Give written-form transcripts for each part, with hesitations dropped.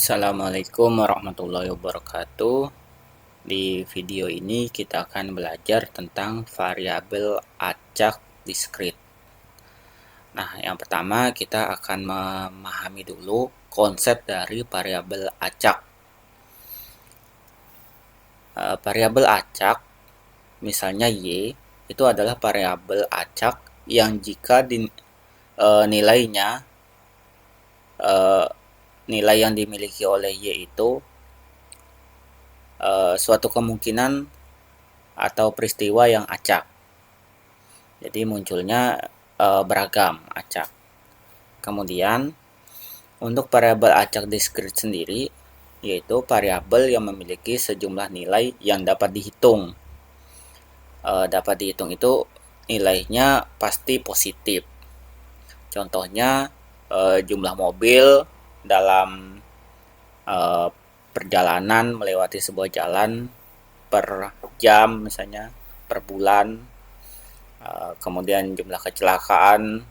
Assalamualaikum warahmatullahi wabarakatuh. Di video ini kita akan belajar tentang variabel acak diskrit. Nah, yang pertama kita akan memahami dulu konsep dari variabel acak. Variabel acak, misalnya Y, itu adalah variabel acak yang jika nilainya nilai yang dimiliki oleh Y itu suatu kemungkinan atau peristiwa yang acak. Jadi munculnya beragam acak. Kemudian untuk variabel acak diskrit sendiri, yaitu variabel yang memiliki sejumlah nilai yang dapat dihitung. Dapat dihitung itu nilainya pasti positif. Contohnya jumlah mobil dalam perjalanan melewati sebuah jalan per jam, misalnya per bulan. Kemudian jumlah kecelakaan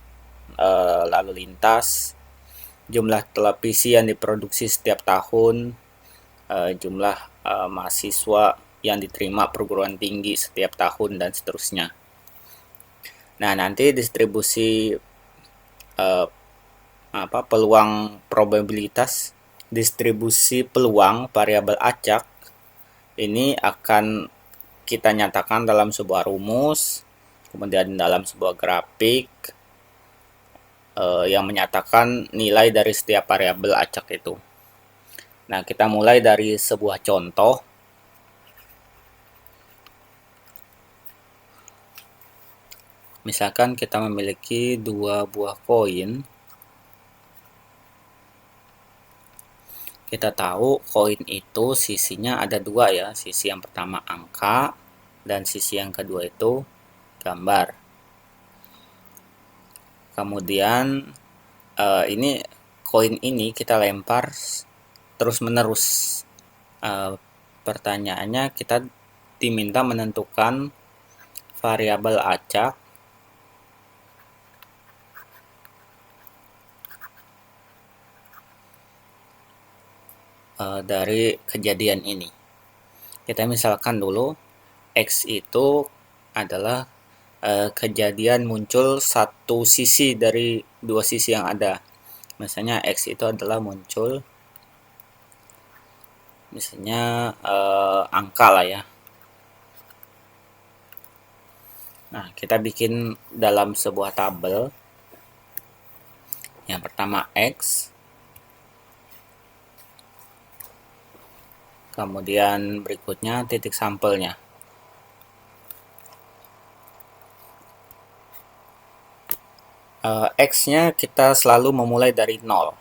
lalu lintas, jumlah televisi yang diproduksi setiap tahun, jumlah mahasiswa yang diterima perguruan tinggi setiap tahun, dan seterusnya. Nah, nanti distribusi peluang probabilitas, distribusi peluang variabel acak ini akan kita nyatakan dalam sebuah rumus, kemudian dalam sebuah grafik yang menyatakan nilai dari setiap variabel acak itu. Nah, kita mulai dari sebuah contoh. Misalkan kita memiliki dua buah koin. Kita tahu koin itu sisinya ada dua ya. Sisi yang pertama angka dan sisi yang kedua itu gambar. Kemudian ini koin ini kita lempar terus menerus. Pertanyaannya, kita diminta menentukan variabel acak dari kejadian ini. Kita misalkan dulu X itu adalah kejadian muncul satu sisi dari dua sisi yang ada. Misalnya X itu adalah muncul misalnya angka lah ya. Nah, kita bikin dalam sebuah tabel. Yang pertama X, kemudian berikutnya titik sampelnya. X-nya kita selalu memulai dari 0.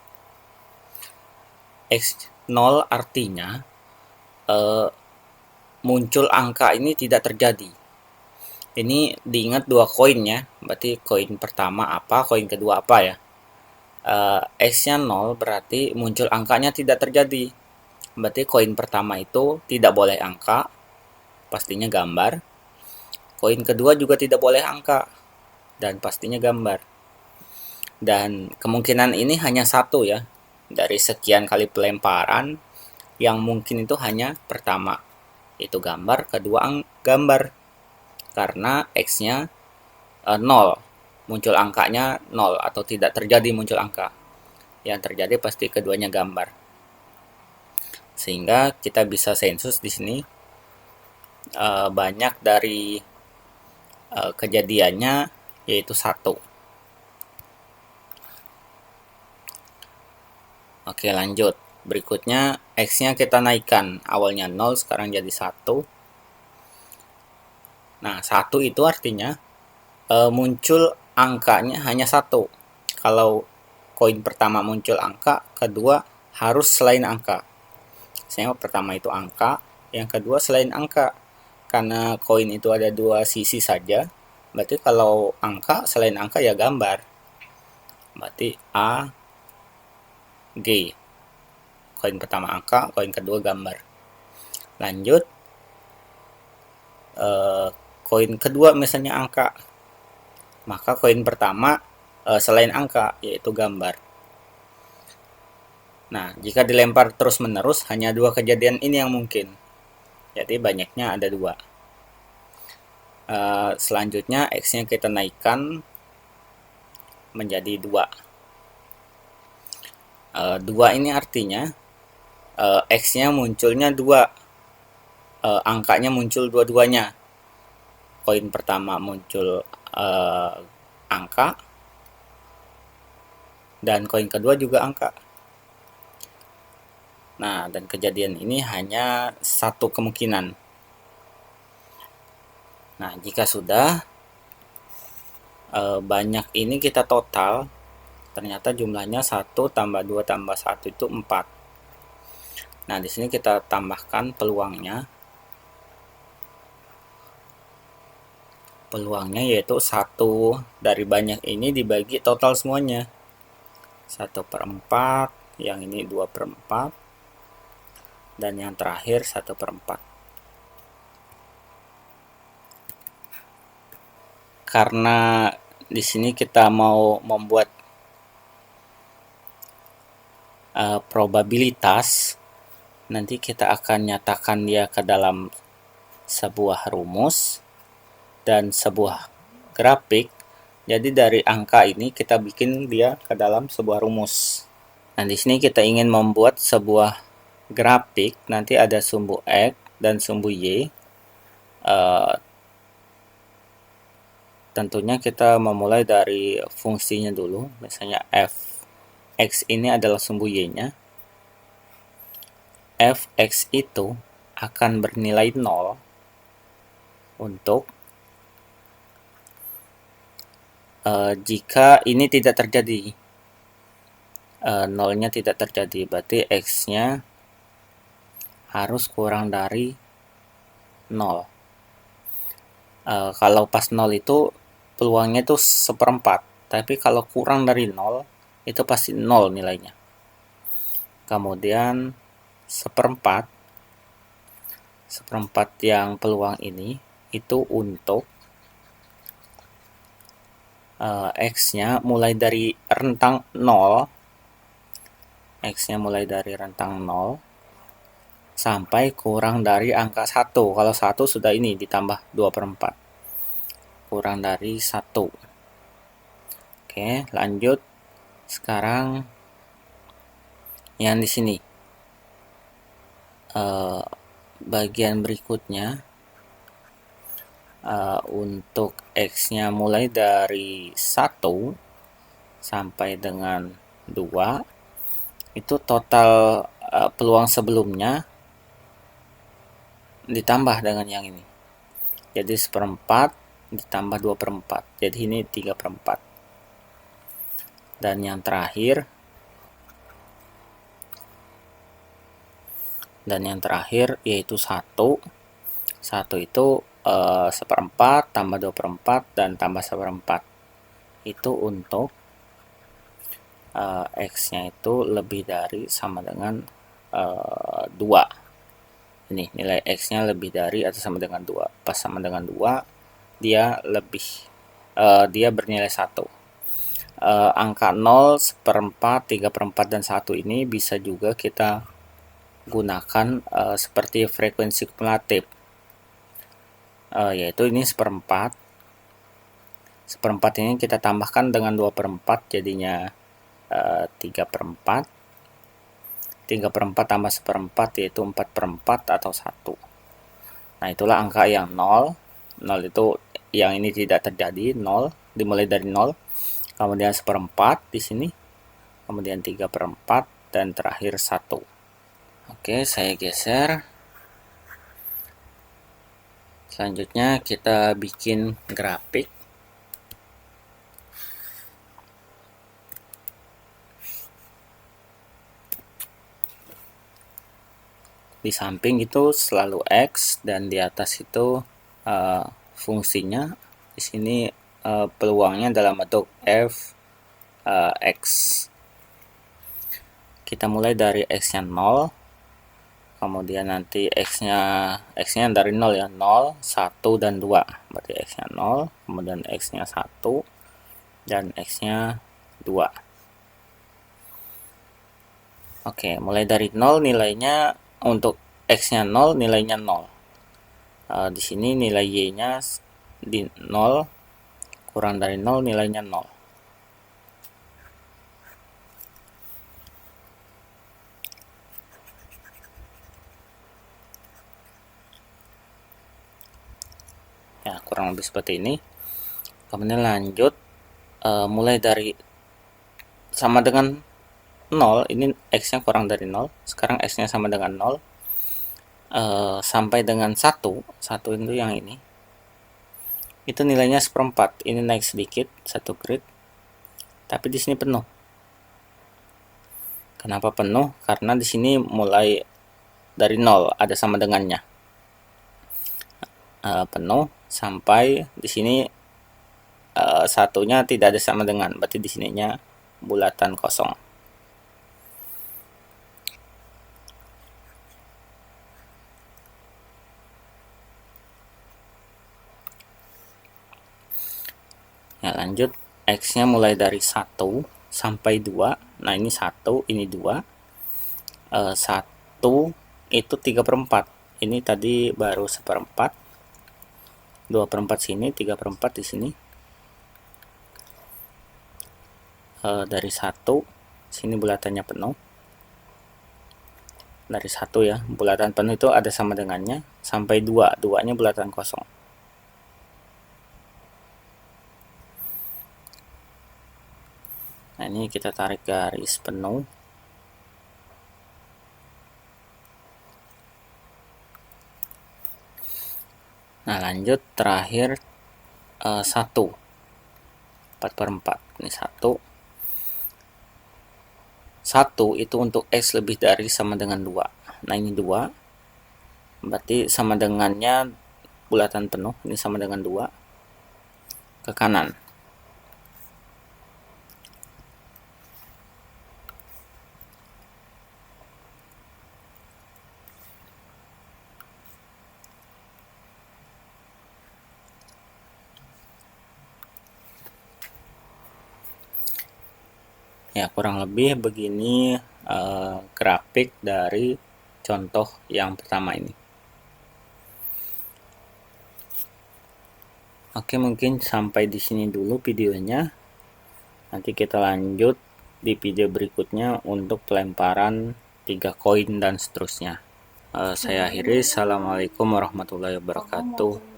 X0 artinya muncul angka ini tidak terjadi. Ini diingat dua koin ya, berarti koin pertama apa, koin kedua apa ya. X-nya 0 berarti muncul angkanya tidak terjadi. Berarti koin pertama itu tidak boleh angka, pastinya gambar. Koin kedua juga tidak boleh angka, dan pastinya gambar. Dan kemungkinan ini hanya satu ya, dari sekian kali pelemparan yang mungkin itu hanya pertama itu gambar, kedua gambar. Karena X-nya 0, muncul angkanya 0 atau tidak terjadi muncul angka. Yang terjadi pasti keduanya gambar. Sehingga kita bisa sensus di sini banyak dari kejadiannya yaitu 1. Oke, lanjut. Berikutnya X-nya kita naikkan. Awalnya 0, sekarang jadi 1. Nah, 1 itu artinya muncul angkanya hanya 1. Kalau koin pertama muncul angka, kedua harus selain angka. Misalnya pertama itu angka, yang kedua selain angka. Karena koin itu ada dua sisi saja, berarti kalau angka selain angka ya gambar. Berarti A, G. Koin pertama angka, koin kedua gambar. Lanjut, koin kedua misalnya angka, maka koin pertama selain angka yaitu gambar. Nah, jika dilempar terus-menerus, hanya dua kejadian ini yang mungkin. Jadi banyaknya ada dua. Selanjutnya X-nya kita naikkan menjadi 2. 2 ini artinya X-nya munculnya 2. Angkanya muncul dua-duanya. Koin pertama muncul angka, dan koin kedua juga angka. Nah, dan kejadian ini hanya satu kemungkinan. Nah, jika sudah banyak ini kita total, ternyata jumlahnya 1 tambah 2 tambah 1 itu 4. Nah, di sini kita tambahkan peluangnya. Peluangnya yaitu 1 dari banyak ini dibagi total semuanya. 1/4, yang ini 2/4, dan yang terakhir 1/4. Karena di sini kita mau membuat probabilitas, nanti kita akan nyatakan dia ke dalam sebuah rumus dan sebuah grafik. Jadi dari angka ini kita bikin dia ke dalam sebuah rumus. Nah, di sini kita ingin membuat sebuah grafik, nanti ada sumbu X dan sumbu Y. Tentunya kita memulai dari fungsinya dulu, misalnya f. X ini adalah sumbu Y-nya. Fx itu akan bernilai 0 untuk jika ini tidak terjadi. Nolnya tidak terjadi, berarti X-nya harus kurang dari 0. Kalau pas 0 itu peluangnya itu 1/4, tapi kalau kurang dari 0 itu pasti 0 nilainya. Kemudian 1/4 yang peluang ini itu untuk X-nya mulai dari rentang 0. X-nya mulai dari rentang 0 sampai kurang dari angka 1. Kalau 1 sudah ini ditambah 2/4. Kurang dari 1. Oke, lanjut. Sekarang yang di sini. Bagian berikutnya untuk X-nya mulai dari 1 sampai dengan 2, itu total peluang sebelumnya ditambah dengan yang ini. Jadi 1/4 ditambah 2/4. Jadi ini 3/4. Dan yang terakhir yaitu 1. 1 itu 1/4 tambah 2/4 dan tambah 1/4. Itu untuk X-nya itu lebih dari sama dengan 2. Ini nilai X-nya lebih dari atau sama dengan 2. Pas sama dengan 2, dia bernilai 1. Angka 0, 1/4, 3/4, dan 1 ini bisa juga kita gunakan seperti frekuensi kumulatif, yaitu ini 1/4. 1/4 ini kita tambahkan dengan 2/4, jadinya 3/4. 3/4 tambah 1/4 yaitu 4/4 atau 1. Nah, itulah angka yang 0. 0 itu yang ini tidak terjadi, 0 dimulai dari 0. Kemudian 1/4 di sini. Kemudian 3/4 dan terakhir 1. Oke, saya geser. Selanjutnya kita bikin grafik. Di samping itu selalu X dan di atas itu fungsinya. Di sini peluangnya dalam bentuk f X. Kita mulai dari X-nya 0. Kemudian nanti X-nya dari 0 ya, 0, 1, dan 2. Berarti X-nya 0, kemudian X-nya 1, dan X-nya 2. Oke, mulai dari 0 nilainya untuk X-nya 0, nilainya 0. Di sini nilai Y-nya di 0, kurang dari 0 nilainya 0. Ya, kurang lebih seperti ini. Kemudian lanjut, mulai dari sama dengan 0, ini X-nya kurang dari 0, sekarang X-nya sama dengan 0, sampai dengan 1 itu yang ini, itu nilainya seperempat. Ini naik sedikit, 1 grid, tapi di sini penuh. Kenapa penuh? Karena di sini mulai dari 0, ada sama dengannya. Penuh sampai di sini satunya tidak ada sama dengan, berarti di sininya bulatan kosong. Ya, lanjut, X-nya mulai dari 1 sampai 2. Nah, ini 1, ini 2. 1 itu 3/4. Ini tadi baru 1/4. 2/4 sini, 3/4 di sini. Dari 1 sini bulatannya penuh. Dari 1 ya, bulatan penuh itu ada sama dengannya, sampai 2, 2-nya bulatan kosong. Nah, ini kita tarik garis penuh. Nah, lanjut terakhir 1 4/4. Ini 1 itu untuk X lebih dari sama dengan 2. Nah, ini 2, berarti sama dengannya bulatan penuh, ini sama dengan 2 ke kanan. Ya, kurang lebih begini grafik dari contoh yang pertama ini. Oke, mungkin sampai di sini dulu videonya. Nanti kita lanjut di video berikutnya untuk pelemparan 3 koin dan seterusnya. Saya akhiri. Assalamualaikum warahmatullahi wabarakatuh.